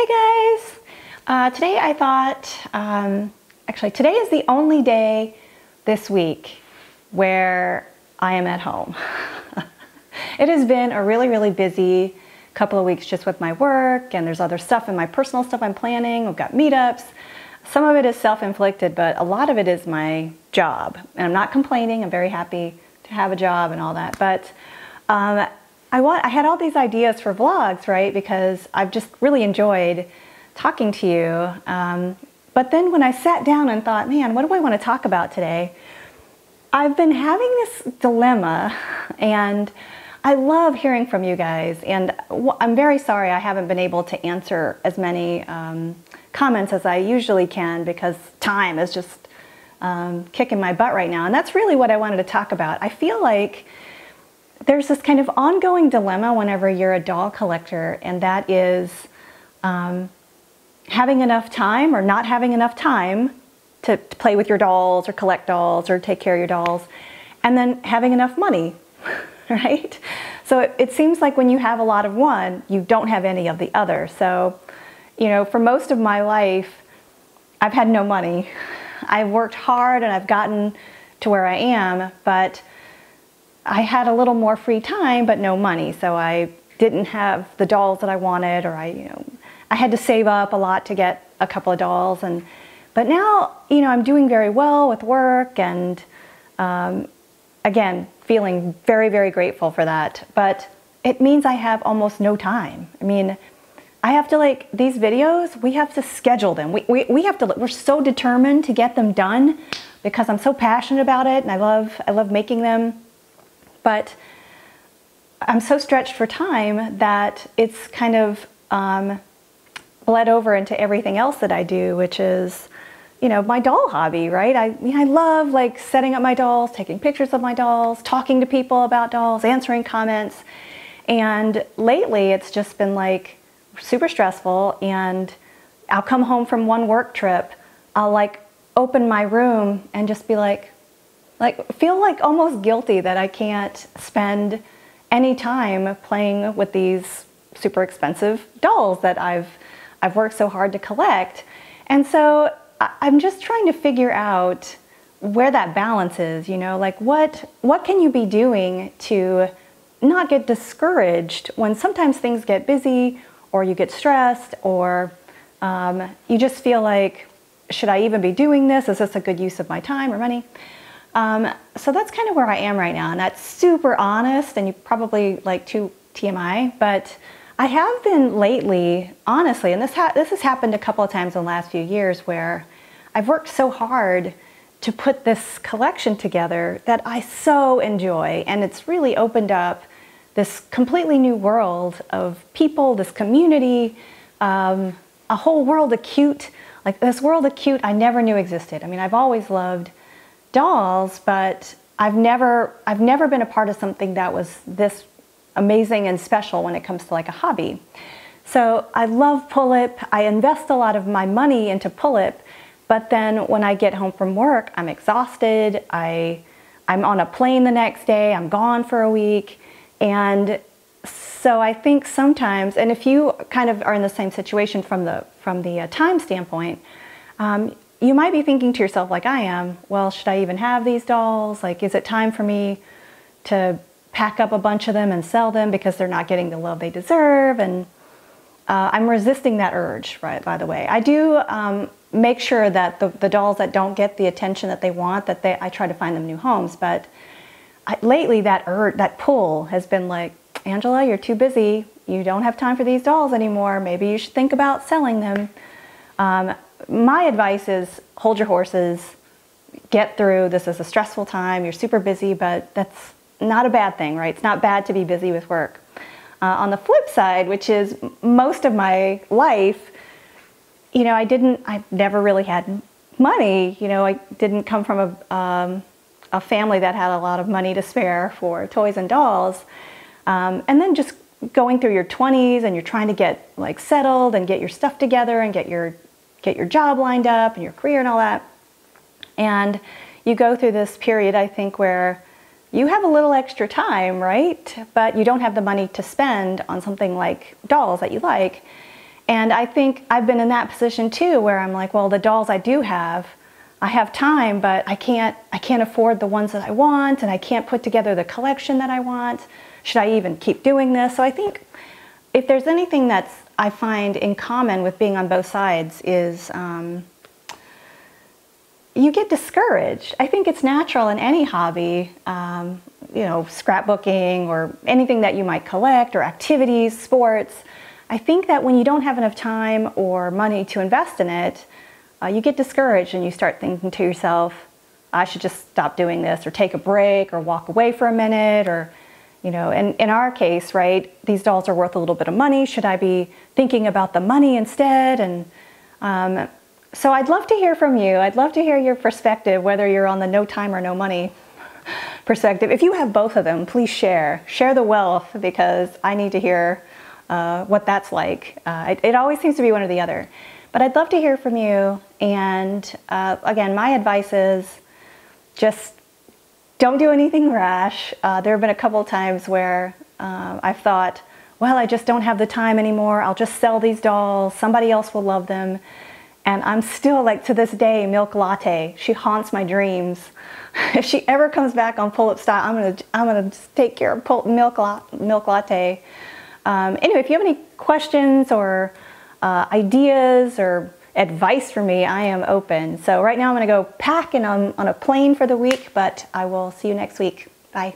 Hey guys! Today I thought, actually today is the only day this week where I am at home. It has been a really busy couple of weeks just with my work, and there's other stuff in my personal stuff I'm planning. We've got meetups. Some of it is self-inflicted, but a lot of it is my job. And I'm not complaining. I'm very happy to have a job and all that. But I had all these ideas for vlogs, right? Because I've just really enjoyed talking to you. But then when I sat down and thought, man, what do I want to talk about today? I've been having this dilemma, and I love hearing from you guys. And I'm very sorry I haven't been able to answer as many comments as I usually can, because time is just kicking my butt right now. And that's really what I wanted to talk about. I feel like there's this kind of ongoing dilemma whenever you're a doll collector, and that is having enough time or not having enough time to play with your dolls or collect dolls or take care of your dolls, and then having enough money, right? So it seems like when you have a lot of one, you don't have any of the other. So, you know, for most of my life, I've had no money. I've worked hard and I've gotten to where I am, but I had a little more free time, but no money. So I didn't have the dolls that I wanted, or I had to save up a lot to get a couple of dolls. But now, I'm doing very well with work, and again, feeling very grateful for that. But it means I have almost no time. I mean, I have to, these videos, we have to schedule them. We're so determined to get them done because I'm so passionate about it, and I love making them. But I'm so stretched for time that it's kind of bled over into everything else that I do, which is, my doll hobby, right? I love setting up my dolls, taking pictures of my dolls, talking to people about dolls, answering comments. And lately it's just been super stressful, and I'll come home from one work trip, I'll open my room and just be feel almost guilty that I can't spend any time playing with these super expensive dolls that I've worked so hard to collect. And so I'm just trying to figure out where that balance is, what can you be doing to not get discouraged when sometimes things get busy, or you get stressed, or you just feel like, should I even be doing this? Is this a good use of my time or money? So that's kind of where I am right now, and that's super honest, and you probably too TMI, but I have been lately, honestly, and this has happened a couple of times in the last few years, where I've worked so hard to put this collection together that I so enjoy, and it's really opened up this completely new world of people, this community, a whole world of cute, this world of cute I never knew existed. I mean, I've always loved dolls, but I've never been a part of something that was this amazing and special when it comes to a hobby. So I love pull-up. I invest a lot of my money into pull-up, but then when I get home from work, I'm exhausted. I'm on a plane the next day. I'm gone for a week. And so I think sometimes, and if you kind of are in the same situation from the time standpoint, you might be thinking to yourself, like I am, well, should I even have these dolls? Is it time for me to pack up a bunch of them and sell them because they're not getting the love they deserve? And I'm resisting that urge, right, by the way. I do make sure that the dolls that don't get the attention that they want, I try to find them new homes. But lately that pull has been Angela, you're too busy. You don't have time for these dolls anymore. Maybe you should think about selling them. My advice is hold your horses, get through. This is a stressful time. You're super busy, but that's not a bad thing, right? It's not bad to be busy with work. On the flip side, which is most of my life, I've never really had money. I didn't come from a family that had a lot of money to spare for toys and dolls. And then just going through your 20s, and you're trying to get settled and get your stuff together and get your job lined up and your career and all that. And you go through this period, I think, where you have a little extra time, right? But you don't have the money to spend on something like dolls that you like. And I think I've been in that position too, where I'm like, well, the dolls I do have, I have time, but I can't afford the ones that I want, and I can't put together the collection that I want. Should I even keep doing this? So I think if there's anything that's I find in common with being on both sides is you get discouraged. I think it's natural in any hobby, you know, scrapbooking or anything that you might collect or activities, sports. I think that when you don't have enough time or money to invest in it, you get discouraged and you start thinking to yourself, I should just stop doing this or take a break or walk away for a minute, or, you know, and in our case, right, these dolls are worth a little bit of money. Should I be thinking about the money instead? And so I'd love to hear from you. I'd love to hear your perspective, whether you're on the no time or no money perspective. If you have both of them, please share. Share the wealth, because I need to hear what that's like. It always seems to be one or the other. But I'd love to hear from you. And again, my advice is just don't do anything rash. There have been a couple of times where I've thought, well, I just don't have the time anymore. I'll just sell these dolls. Somebody else will love them. And I'm still, like, to this day, Milk Latte. She haunts my dreams. If she ever comes back on Pull-Up Style, I'm gonna just take care of Milk Latte. Anyway, if you have any questions or ideas or advice for me, I am open. So right now I'm gonna go pack and I'm on a plane for the week, but I will see you next week. Bye.